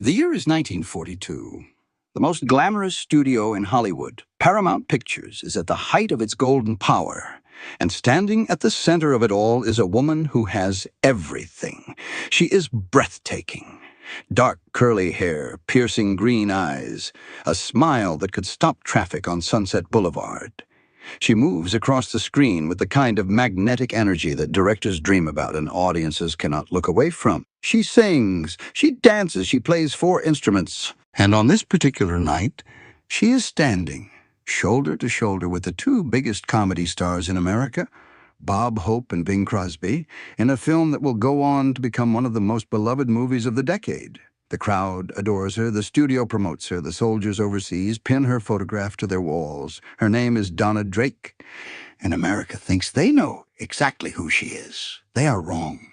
The year is 1942. The most glamorous studio in Hollywood, Paramount Pictures, is at the height of its golden power. And standing at the center of it all is a woman who has everything. She is breathtaking. Dark curly hair, piercing green eyes, a smile that could stop traffic on Sunset Boulevard. She moves across the screen with the kind of magnetic energy that directors dream about and audiences cannot look away from. She sings, she dances, she plays 4 instruments. And on this particular night, she is standing, shoulder to shoulder with the 2 biggest comedy stars in America, Bob Hope and Bing Crosby, in a film that will go on to become one of the most beloved movies of the decade. The crowd adores her, the studio promotes her, the soldiers overseas pin her photograph to their walls. Her name is Dona Drake, and America thinks they know exactly who she is. They are wrong,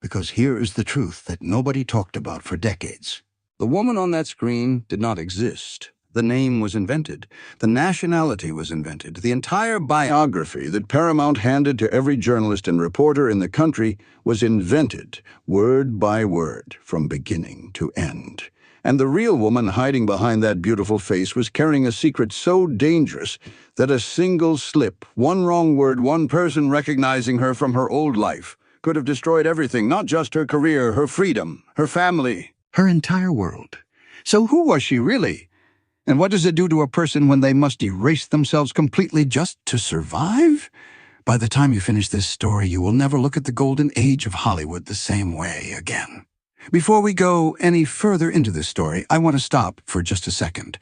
because here is the truth that nobody talked about for decades. The woman on that screen did not exist. The name was invented. The nationality was invented. The entire biography that Paramount handed to every journalist and reporter in the country was invented, word by word, from beginning to end. And the real woman hiding behind that beautiful face was carrying a secret so dangerous that a single slip, one wrong word, one person recognizing her from her old life, could have destroyed everything, not just her career, her freedom, her family, her entire world. So who was she really? And what does it do to a person when they must erase themselves completely just to survive? By the time you finish this story, you will never look at the golden age of Hollywood the same way again. Before we go any further into this story, I want to stop for just a second.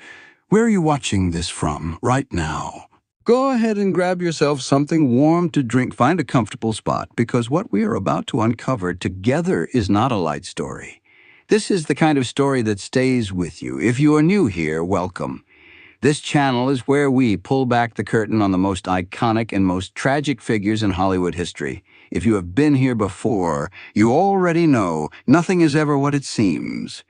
Where are you watching this from right now? Go ahead and grab yourself something warm to drink. Find a comfortable spot, because what we are about to uncover together is not a light story. This is the kind of story that stays with you. If you are new here, welcome. This channel is where we pull back the curtain on the most iconic and most tragic figures in Hollywood history. If you have been here before, you already know nothing is ever what it seems.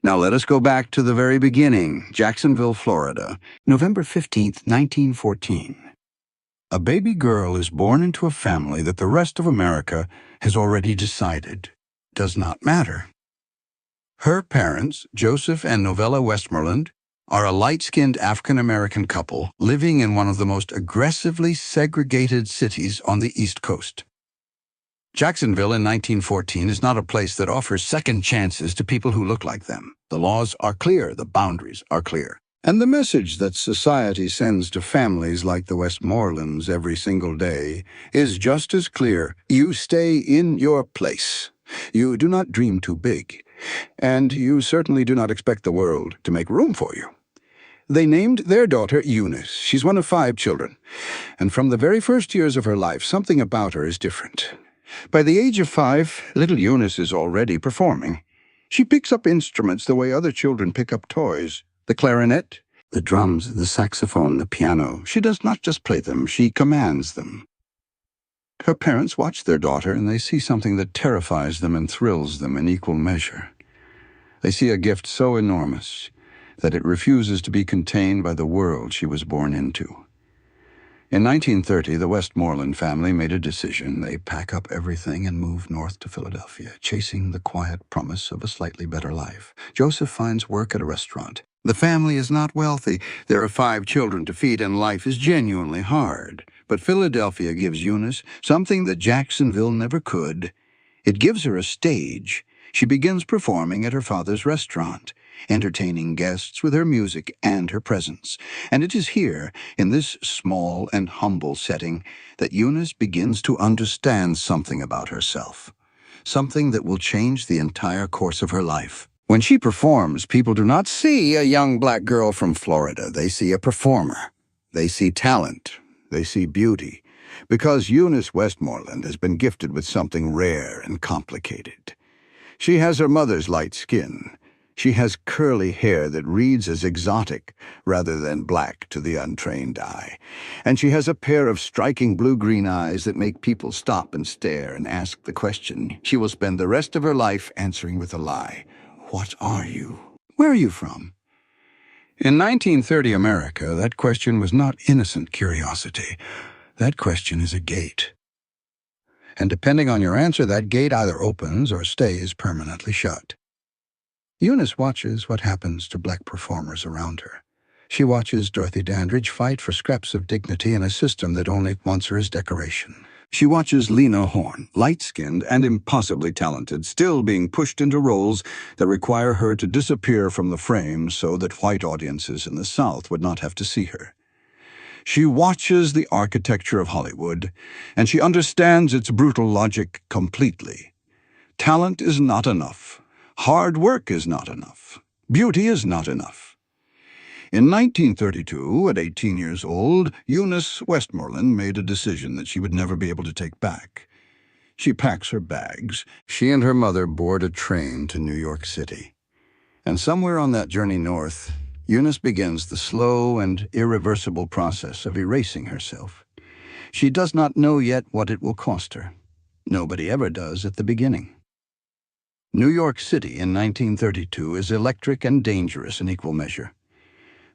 Now let us go back to the very beginning, Jacksonville, Florida, November 15th, 1914. A baby girl is born into a family that the rest of America has already decided does not matter. Her parents, Joseph and Novella Westmorland, are a light-skinned African-American couple living in one of the most aggressively segregated cities on the East Coast. Jacksonville in 1914 is not a place that offers second chances to people who look like them. The laws are clear, the boundaries are clear. And the message that society sends to families like the Westmorlands every single day is just as clear. You stay in your place. You do not dream too big. And you certainly do not expect the world to make room for you. They named their daughter Eunice. She's one of 5 children. And from the very first years of her life, something about her is different. By the age of 5, little Eunice is already performing. She picks up instruments the way other children pick up toys. The clarinet, the drums, the saxophone, the piano. She does not just play them, she commands them. Her parents watch their daughter, and they see something that terrifies them and thrills them in equal measure. They see a gift so enormous that it refuses to be contained by the world she was born into. In 1930, the Westmorland family made a decision. They pack up everything and move north to Philadelphia, chasing the quiet promise of a slightly better life. Joseph finds work at a restaurant. The family is not wealthy. There are 5 children to feed, and life is genuinely hard. But Philadelphia gives Eunice something that Jacksonville never could. It gives her a stage. She begins performing at her father's restaurant, entertaining guests with her music and her presence. And it is here, in this small and humble setting, that Eunice begins to understand something about herself, something that will change the entire course of her life. When she performs, people do not see a young black girl from Florida. They see a performer. They see talent. They see beauty. Because Eunice Westmorland has been gifted with something rare and complicated. She has her mother's light skin. She has curly hair that reads as exotic rather than black to the untrained eye. And she has a pair of striking blue-green eyes that make people stop and stare and ask the question she will spend the rest of her life answering with a lie. What are you? Where are you from? In 1930 America, that question was not innocent curiosity. That question is a gate. And depending on your answer, that gate either opens or stays permanently shut. Eunice watches what happens to black performers around her. She watches Dorothy Dandridge fight for scraps of dignity in a system that only wants her as decoration. She watches Lena Horne, light-skinned and impossibly talented, still being pushed into roles that require her to disappear from the frame so that white audiences in the South would not have to see her. She watches the architecture of Hollywood, and she understands its brutal logic completely. Talent is not enough. Hard work is not enough. Beauty is not enough. In 1932, at 18 years old, Eunice Westmorland made a decision that she would never be able to take back. She packs her bags. She and her mother board a train to New York City. And somewhere on that journey north, Eunice begins the slow and irreversible process of erasing herself. She does not know yet what it will cost her. Nobody ever does at the beginning. New York City in 1932 is electric and dangerous in equal measure.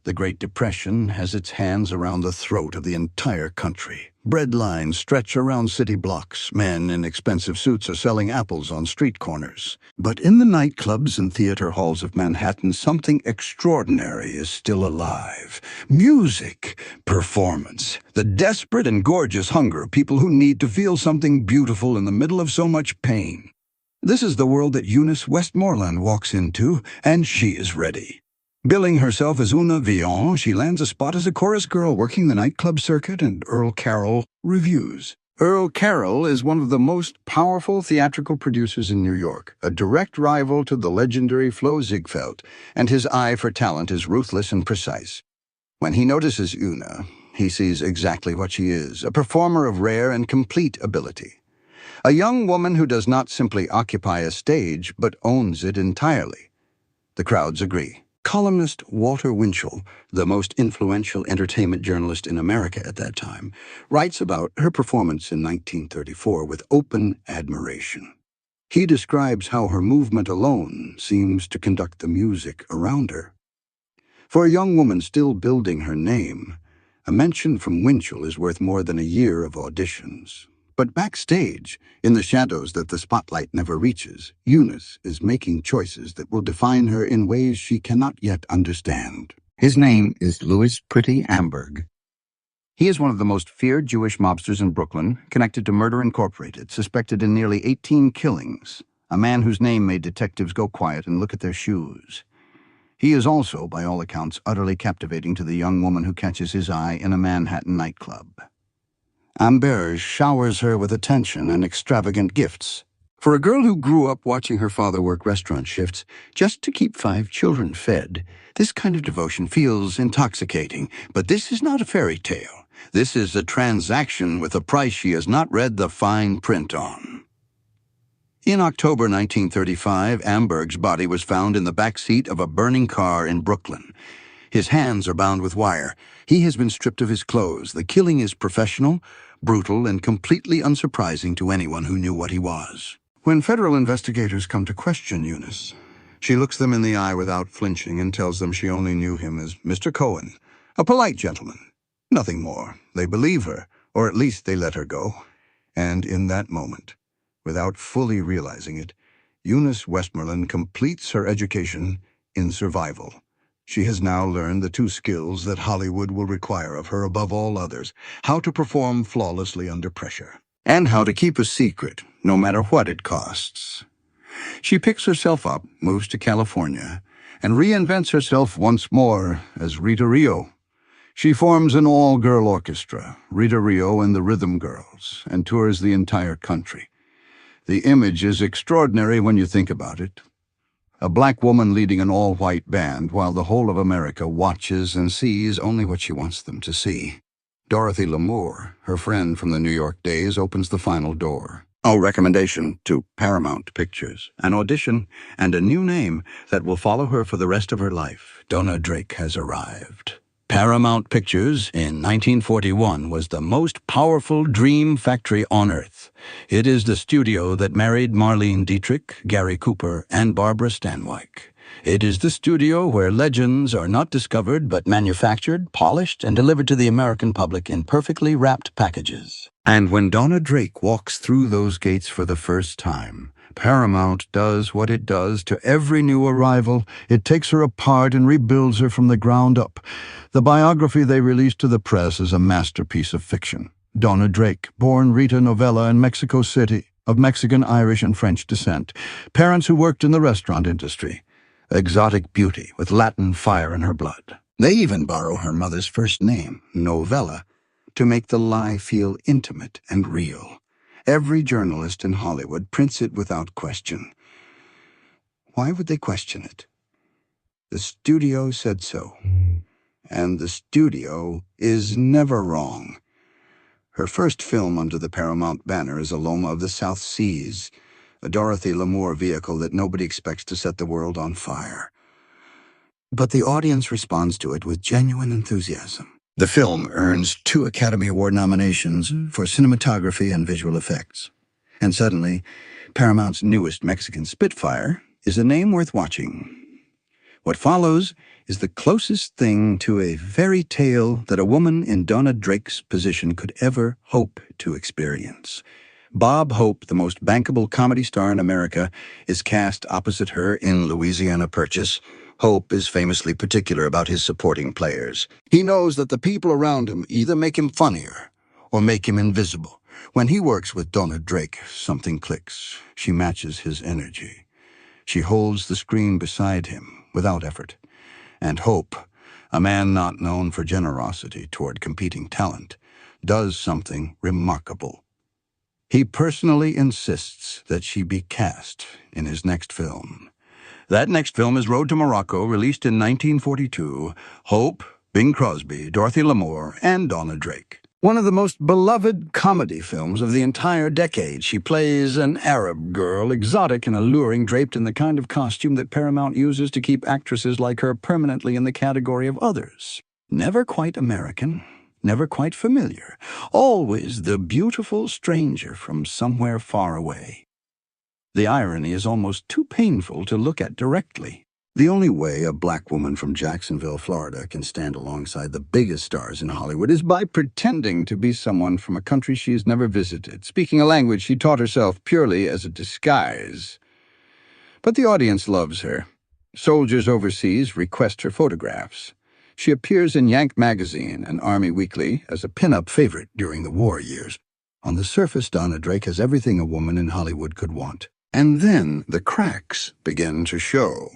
The Great Depression has its hands around the throat of the entire country. Bread lines stretch around city blocks. Men in expensive suits are selling apples on street corners. But in the nightclubs and theater halls of Manhattan, something extraordinary is still alive. Music, performance, the desperate and gorgeous hunger of people who need to feel something beautiful in the middle of so much pain. This is the world that Eunice Westmorland walks into, and she is ready. Billing herself as Una Villon, she lands a spot as a chorus girl working the nightclub circuit and Earl Carroll reviews. Earl Carroll is one of the most powerful theatrical producers in New York, a direct rival to the legendary Flo Ziegfeld, and his eye for talent is ruthless and precise. When he notices Una, he sees exactly what she is, a performer of rare and complete ability. A young woman who does not simply occupy a stage, but owns it entirely. The crowds agree. Columnist Walter Winchell, the most influential entertainment journalist in America at that time, writes about her performance in 1934 with open admiration. He describes how her movement alone seems to conduct the music around her. For a young woman still building her name, a mention from Winchell is worth more than a year of auditions. But backstage, in the shadows that the spotlight never reaches, Eunice is making choices that will define her in ways she cannot yet understand. His name is Louis Pretty Amberg. He is one of the most feared Jewish mobsters in Brooklyn, connected to Murder Incorporated, suspected in nearly 18 killings, a man whose name made detectives go quiet and look at their shoes. He is also, by all accounts, utterly captivating to the young woman who catches his eye in a Manhattan nightclub. Amberge showers her with attention and extravagant gifts. For a girl who grew up watching her father work restaurant shifts just to keep 5 children fed, this kind of devotion feels intoxicating. But this is not a fairy tale. This is a transaction with a price she has not read the fine print on. In October 1935, Amberg's body was found in the back seat of a burning car in Brooklyn. His hands are bound with wire. He has been stripped of his clothes. The killing is professional, brutal, and completely unsurprising to anyone who knew what he was. When federal investigators come to question Eunice, she looks them in the eye without flinching and tells them she only knew him as Mr. Cohen, a polite gentleman. Nothing more. They believe her, or at least they let her go. And in that moment, without fully realizing it, Eunice Westmorland completes her education in survival. She has now learned the 2 skills that Hollywood will require of her above all others: how to perform flawlessly under pressure, and how to keep a secret, no matter what it costs. She picks herself up, moves to California, and reinvents herself once more as Rita Rio. She forms an all-girl orchestra, Rita Rio and the Rhythm Girls, and tours the entire country. The image is extraordinary when you think about it. A black woman leading an all-white band while the whole of America watches and sees only what she wants them to see. Dorothy Lamour, her friend from the New York days, opens the final door. A recommendation to Paramount Pictures, an audition, and a new name that will follow her for the rest of her life. Dona Drake has arrived. Paramount Pictures in 1941 was the most powerful dream factory on earth. It is the studio that married Marlene Dietrich, Gary Cooper, and Barbara Stanwyck. It is the studio where legends are not discovered but manufactured, polished, and delivered to the American public in perfectly wrapped packages. And when Dona Drake walks through those gates for the first time, Paramount does what it does to every new arrival. It takes her apart and rebuilds her from the ground up. The biography they released to the press is a masterpiece of fiction. Dona Drake, born Rita Novella in Mexico City, of Mexican, Irish, and French descent. Parents who worked in the restaurant industry. Exotic beauty with Latin fire in her blood. They even borrow her mother's first name, Novella, to make the lie feel intimate and real. Every journalist in Hollywood prints it without question. Why would they question it? The studio said so. And the studio is never wrong. Her first film under the Paramount banner is Aloma of the South Seas, a Dorothy Lamour vehicle that nobody expects to set the world on fire. But the audience responds to it with genuine enthusiasm. The film earns 2 Academy Award nominations for cinematography and visual effects. And suddenly, Paramount's newest Mexican Spitfire is a name worth watching. What follows is the closest thing to a fairy tale that a woman in Dona Drake's position could ever hope to experience. Bob Hope, the most bankable comedy star in America, is cast opposite her in Louisiana Purchase. Hope is famously particular about his supporting players. He knows that the people around him either make him funnier or make him invisible. When he works with Dona Drake, something clicks. She matches his energy. She holds the screen beside him without effort. And Hope, a man not known for generosity toward competing talent, does something remarkable. He personally insists that she be cast in his next film. That next film is Road to Morocco, released in 1942. Hope, Bing Crosby, Dorothy Lamour, and Dona Drake. One of the most beloved comedy films of the entire decade. She plays an Arab girl, exotic and alluring, draped in the kind of costume that Paramount uses to keep actresses like her permanently in the category of others. Never quite American, never quite familiar. Always the beautiful stranger from somewhere far away. The irony is almost too painful to look at directly. The only way a black woman from Jacksonville, Florida, can stand alongside the biggest stars in Hollywood is by pretending to be someone from a country she has never visited, speaking a language she taught herself purely as a disguise. But the audience loves her. Soldiers overseas request her photographs. She appears in Yank magazine and Army Weekly as a pin-up favorite during the war years. On the surface, Dona Drake has everything a woman in Hollywood could want. And then the cracks begin to show.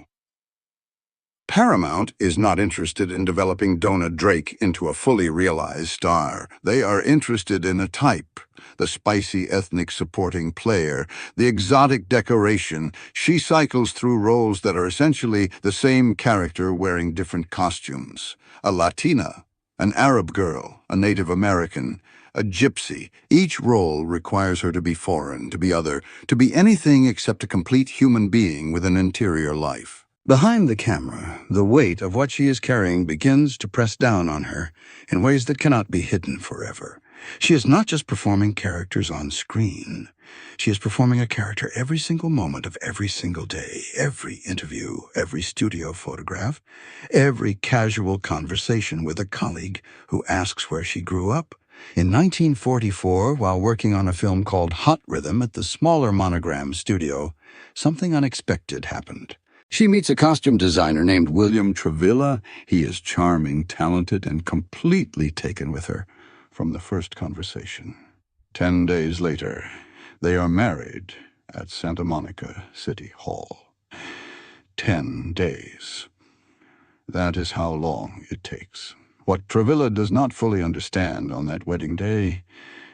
Paramount is not interested in developing Dona Drake into a fully realized star. They are interested in a type, the spicy ethnic supporting player, the exotic decoration. She cycles through roles that are essentially the same character wearing different costumes. A Latina, an Arab girl, a Native American, a gypsy. Each role requires her to be foreign, to be other, to be anything except a complete human being with an interior life. Behind the camera, the weight of what she is carrying begins to press down on her in ways that cannot be hidden forever. She is not just performing characters on screen. She is performing a character every single moment of every single day, every interview, every studio photograph, every casual conversation with a colleague who asks where she grew up. In 1944, while working on a film called Hot Rhythm at the smaller Monogram studio, something unexpected happened. She meets a costume designer named William Travilla. He is charming, talented, and completely taken with her from the first conversation. 10 days later, they are married at Santa Monica City Hall. 10 days. That is how long it takes. What Travilla does not fully understand on that wedding day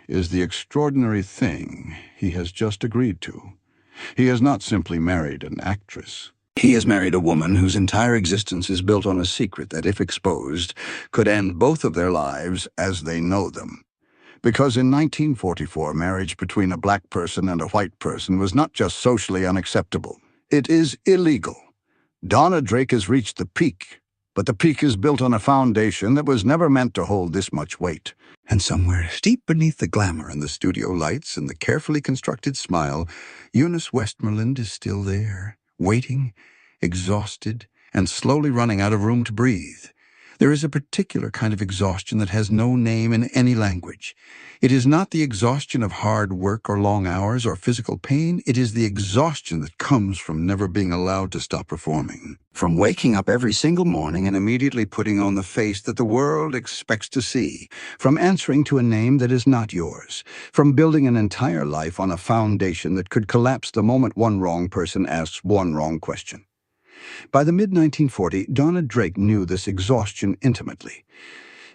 is the extraordinary thing he has just agreed to. He has not simply married an actress. He has married a woman whose entire existence is built on a secret that, if exposed, could end both of their lives as they know them. Because in 1944, marriage between a black person and a white person was not just socially unacceptable. It is illegal. Dona Drake has reached the peak, but the peak is built on a foundation that was never meant to hold this much weight. And somewhere deep beneath the glamour and the studio lights and the carefully constructed smile, Eunice Westmorland is still there, waiting, exhausted, and slowly running out of room to breathe. There is a particular kind of exhaustion that has no name in any language. It is not the exhaustion of hard work or long hours or physical pain. It is the exhaustion that comes from never being allowed to stop performing. From waking up every single morning and immediately putting on the face that the world expects to see. From answering to a name that is not yours. From building an entire life on a foundation that could collapse the moment one wrong person asks one wrong question. By the mid-1940s, Dona Drake knew this exhaustion intimately.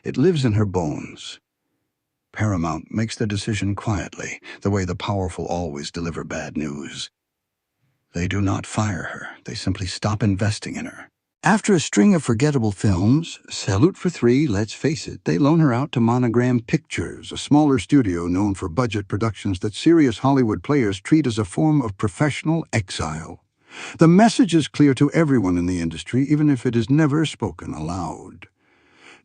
It lives in her bones. Paramount makes the decision quietly, the way the powerful always deliver bad news. They do not fire her. They simply stop investing in her. After a string of forgettable films, Salute for Three, let's face it, they loan her out to Monogram Pictures, a smaller studio known for budget productions that serious Hollywood players treat as a form of professional exile. The message is clear to everyone in the industry, even if it is never spoken aloud.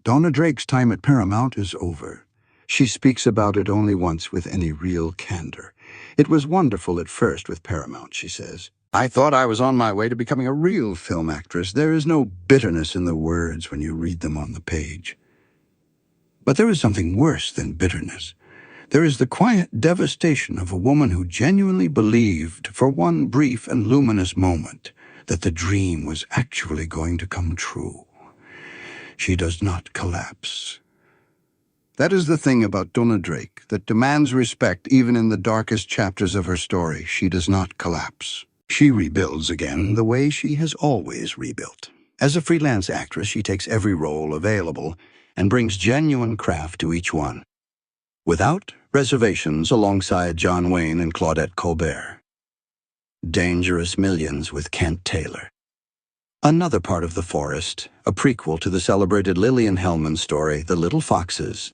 Dona Drake's time at Paramount is over. She speaks about it only once with any real candor. It was wonderful at first with Paramount, she says. I thought I was on my way to becoming a real film actress. There is no bitterness in the words when you read them on the page. But there is something worse than bitterness. There is the quiet devastation of a woman who genuinely believed, for one brief and luminous moment, that the dream was actually going to come true. She does not collapse. That is the thing about Dona Drake that demands respect even in the darkest chapters of her story. She does not collapse. She rebuilds again the way she has always rebuilt. As a freelance actress, she takes every role available and brings genuine craft to each one, without reservations, alongside John Wayne and Claudette Colbert. Dangerous Millions with Kent Taylor. Another Part of the Forest, a prequel to the celebrated Lillian Hellman story, The Little Foxes.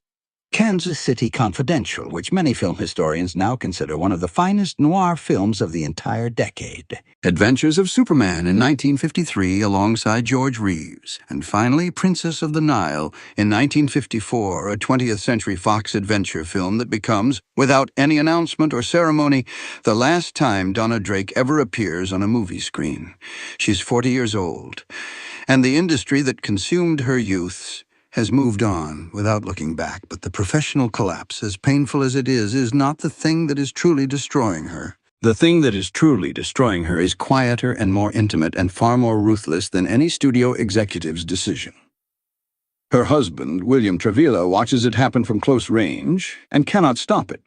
Kansas City Confidential, which many film historians now consider one of the finest noir films of the entire decade. Adventures of Superman in 1953 alongside George Reeves. And finally, Princess of the Nile in 1954, a 20th Century Fox adventure film that becomes, without any announcement or ceremony, the last time Dona Drake ever appears on a movie screen. She's 40 years old, and the industry that consumed her youth has moved on without looking back, but the professional collapse, as painful as it is not the thing that is truly destroying her. The thing that is truly destroying her is quieter and more intimate and far more ruthless than any studio executive's decision. Her husband, William Travilla, watches it happen from close range and cannot stop it.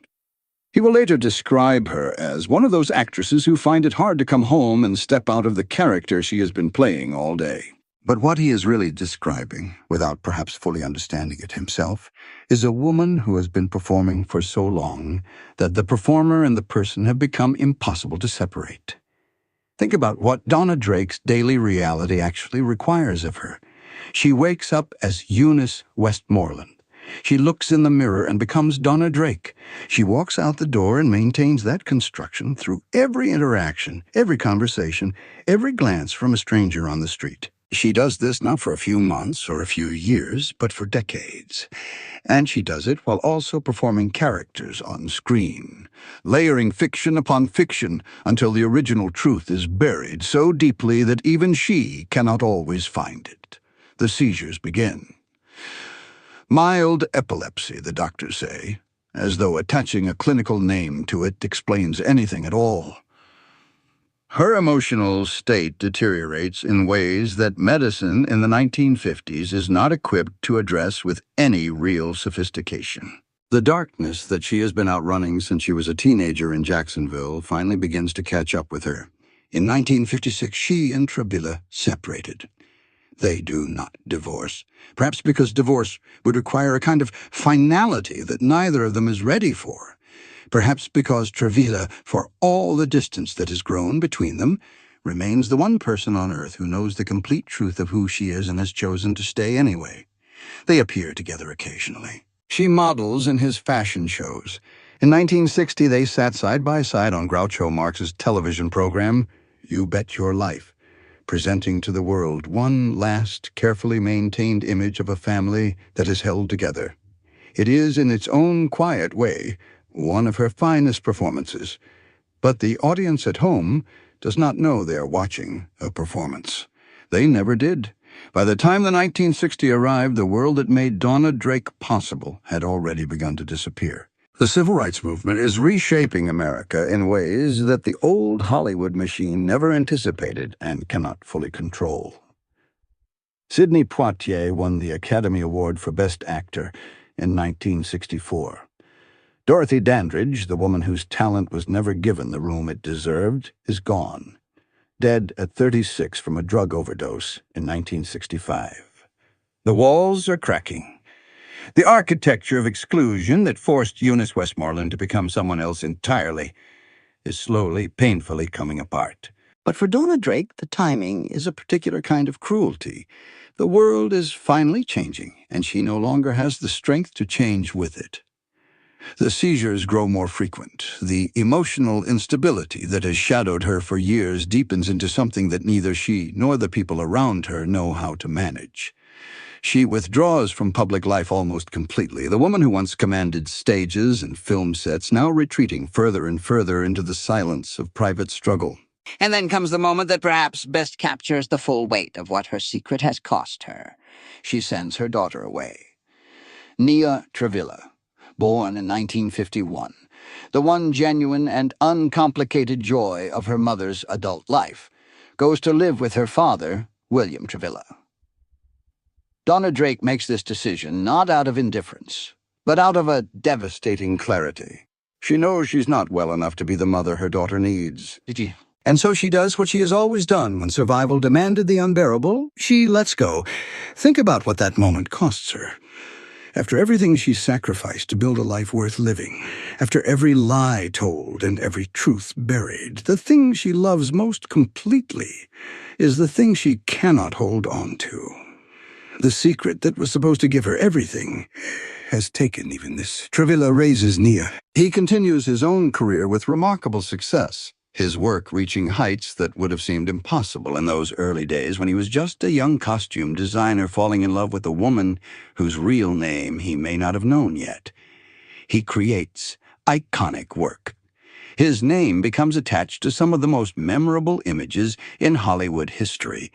He will later describe her as one of those actresses who find it hard to come home and step out of the character she has been playing all day. But what he is really describing, without perhaps fully understanding it himself, is a woman who has been performing for so long that the performer and the person have become impossible to separate. Think about what Dona Drake's daily reality actually requires of her. She wakes up as Eunice Westmorland. She looks in the mirror and becomes Dona Drake. She walks out the door and maintains that construction through every interaction, every conversation, every glance from a stranger on the street. She does this not for a few months or a few years, but for decades. And she does it while also performing characters on screen, layering fiction upon fiction until the original truth is buried so deeply that even she cannot always find it. The seizures begin. Mild epilepsy, the doctors say, as though attaching a clinical name to it explains anything at all. Her emotional state deteriorates in ways that medicine in the 1950s is not equipped to address with any real sophistication. The darkness that she has been outrunning since she was a teenager in Jacksonville finally begins to catch up with her. In 1956, she and Travilla separated. They do not divorce, perhaps because divorce would require a kind of finality that neither of them is ready for. Perhaps because Travilla, for all the distance that has grown between them, remains the one person on earth who knows the complete truth of who she is and has chosen to stay anyway. They appear together occasionally. She models in his fashion shows. In 1960, they sat side by side on Groucho Marx's television program, You Bet Your Life, presenting to the world one last, carefully maintained image of a family that is held together. It is, in its own quiet way, one of her finest performances, but the audience at home does not know they are watching a performance. They never did. By the time the 1960 arrived, the world that made Dona Drake possible had already begun to disappear. The civil rights movement is reshaping America in ways that the old Hollywood machine never anticipated and cannot fully control. Sidney Poitier won the Academy Award for Best Actor in 1964. Dorothy Dandridge, the woman whose talent was never given the room it deserved, is gone, dead at 36 from a drug overdose in 1965. The walls are cracking. The architecture of exclusion that forced Eunice Westmorland to become someone else entirely is slowly, painfully coming apart. But for Dona Drake, the timing is a particular kind of cruelty. The world is finally changing, and she no longer has the strength to change with it. The seizures grow more frequent. The emotional instability that has shadowed her for years deepens into something that neither she nor the people around her know how to manage. She withdraws from public life almost completely. The woman who once commanded stages and film sets now retreating further and further into the silence of private struggle. And then comes the moment that perhaps best captures the full weight of what her secret has cost her. She sends her daughter away. Nia Travilla, born in 1951, the one genuine and uncomplicated joy of her mother's adult life, goes to live with her father, William Travilla. Dona Drake makes this decision not out of indifference, but out of a devastating clarity. She knows she's not well enough to be the mother her daughter needs. And so she does what she has always done when survival demanded the unbearable. She lets go. Think about what that moment costs her. After everything she sacrificed to build a life worth living, after every lie told and every truth buried, the thing she loves most completely is the thing she cannot hold on to. The secret that was supposed to give her everything has taken even this. Travilla raises Nia. He continues his own career with remarkable success, his work reaching heights that would have seemed impossible in those early days when he was just a young costume designer falling in love with a woman whose real name he may not have known yet. He creates iconic work. His name becomes attached to some of the most memorable images in Hollywood history.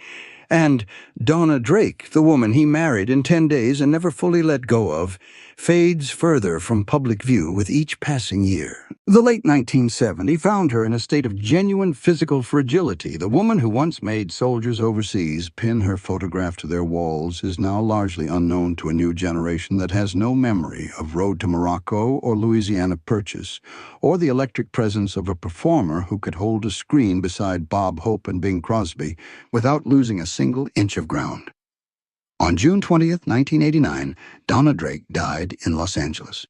And Dona Drake, the woman he married in 10 days and never fully let go of, fades further from public view with each passing year. The late 1970 found her in a state of genuine physical fragility. The woman who once made soldiers overseas pin her photograph to their walls is now largely unknown to a new generation that has no memory of Road to Morocco or Louisiana Purchase, or the electric presence of a performer who could hold a screen beside Bob Hope and Bing Crosby without losing a single inch of ground. On June 20th, 1989, Dona Drake died in Los Angeles.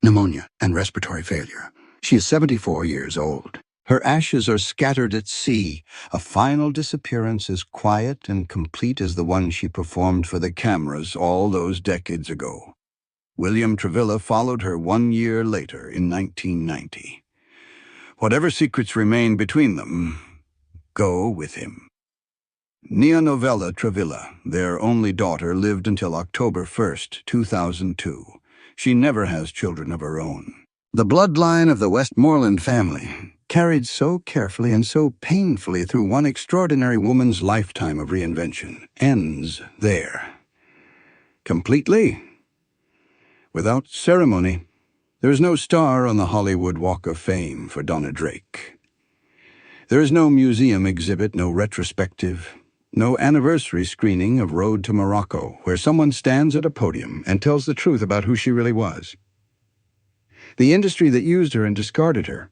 Pneumonia and respiratory failure. She is 74 years old. Her ashes are scattered at sea. A final disappearance as quiet and complete as the one she performed for the cameras all those decades ago. William Travilla followed her 1 year later in 1990. Whatever secrets remain between them, go with him. Nia Novella Travilla, their only daughter, lived until October 1st, 2002. She never has children of her own. The bloodline of the Westmorland family, carried so carefully and so painfully through one extraordinary woman's lifetime of reinvention, ends there. Completely. Without ceremony. There is no star on the Hollywood Walk of Fame for Dona Drake. There is no museum exhibit, no retrospective, no anniversary screening of Road to Morocco, where someone stands at a podium and tells the truth about who she really was. The industry that used her and discarded her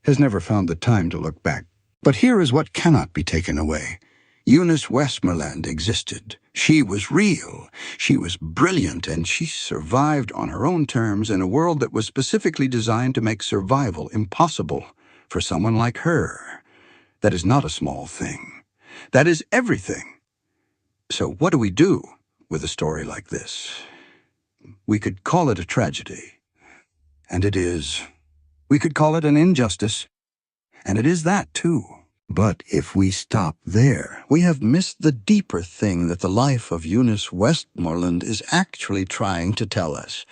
has never found the time to look back. But here is what cannot be taken away. Eunice Westmorland existed. She was real. She was brilliant, and she survived on her own terms in a world that was specifically designed to make survival impossible for someone like her. That is not a small thing. That is everything. So what do we do with a story like this? We could call it a tragedy, and it is. We could call it an injustice, and it is that too. But if we stop there, we have missed the deeper thing that the life of Eunice Westmorland is actually trying to tell us.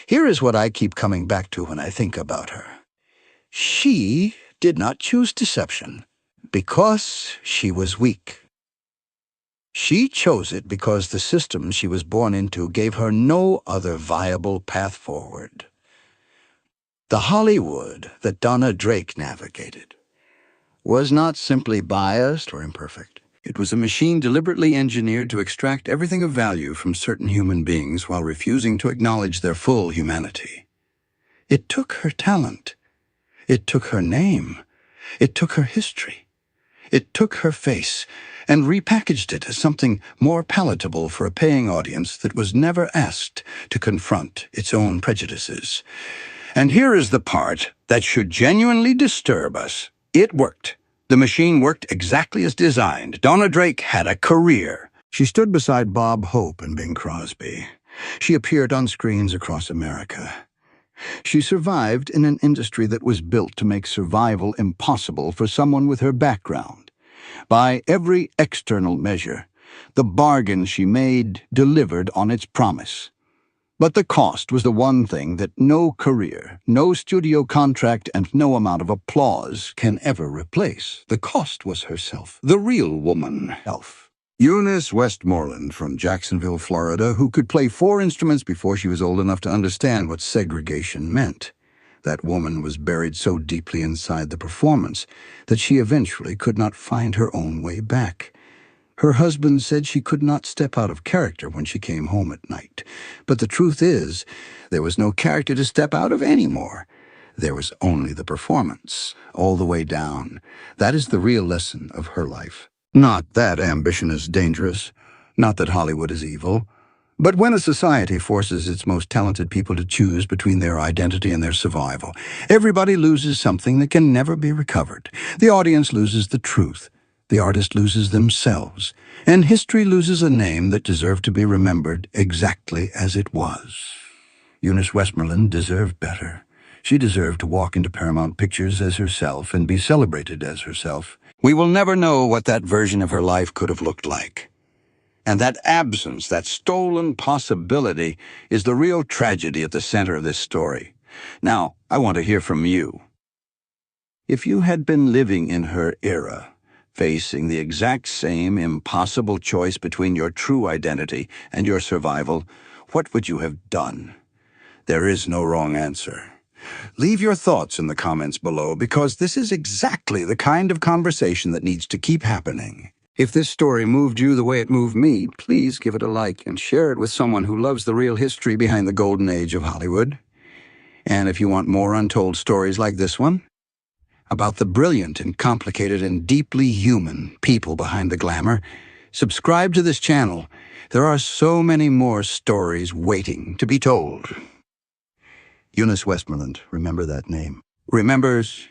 Here is what I keep coming back to when I think about her. She did not choose deception because she was weak. She She chose it because the system she was born into gave her no other viable path forward. The Hollywood that Dona Drake navigated was not simply biased or imperfect. It was a machine deliberately engineered to extract everything of value from certain human beings while refusing to acknowledge their full humanity. It took her talent. It took her name. It took her history. It took her face and repackaged it as something more palatable for a paying audience that was never asked to confront its own prejudices. And here is the part that should genuinely disturb us. It worked. The machine worked exactly as designed. Dona Drake had a career. She stood beside Bob Hope and Bing Crosby. She appeared on screens across America. She survived in an industry that was built to make survival impossible for someone with her background. By every external measure, the bargain she made delivered on its promise. But the cost was the one thing that no career, no studio contract, and no amount of applause can ever replace. The cost was herself, the real woman. Eunice Westmorland from Jacksonville, Florida, who could play 4 instruments before she was old enough to understand what segregation meant. That woman was buried so deeply inside the performance that she eventually could not find her own way back. Her husband said she could not step out of character when she came home at night. But the truth is, there was no character to step out of anymore. There was only the performance, all the way down. That is the real lesson of her life. Not that ambition is dangerous, not that Hollywood is evil. But when a society forces its most talented people to choose between their identity and their survival, everybody loses something that can never be recovered. The audience loses the truth. The artist loses themselves, and history loses a name that deserved to be remembered exactly as it was. Eunice Westmorland deserved better. She deserved to walk into Paramount Pictures as herself and be celebrated as herself. We will never know what that version of her life could have looked like. And that absence, that stolen possibility, is the real tragedy at the center of this story. Now, I want to hear from you. If you had been living in her era, facing the exact same impossible choice between your true identity and your survival, what would you have done? There is no wrong answer. Leave your thoughts in the comments below, because this is exactly the kind of conversation that needs to keep happening. If this story moved you the way it moved me, please give it a like and share it with someone who loves the real history behind the golden age of Hollywood. And if you want more untold stories like this one, about the brilliant and complicated and deeply human people behind the glamour, subscribe to this channel. There are so many more stories waiting to be told. Eunice Westmorland, remember that name. Remembers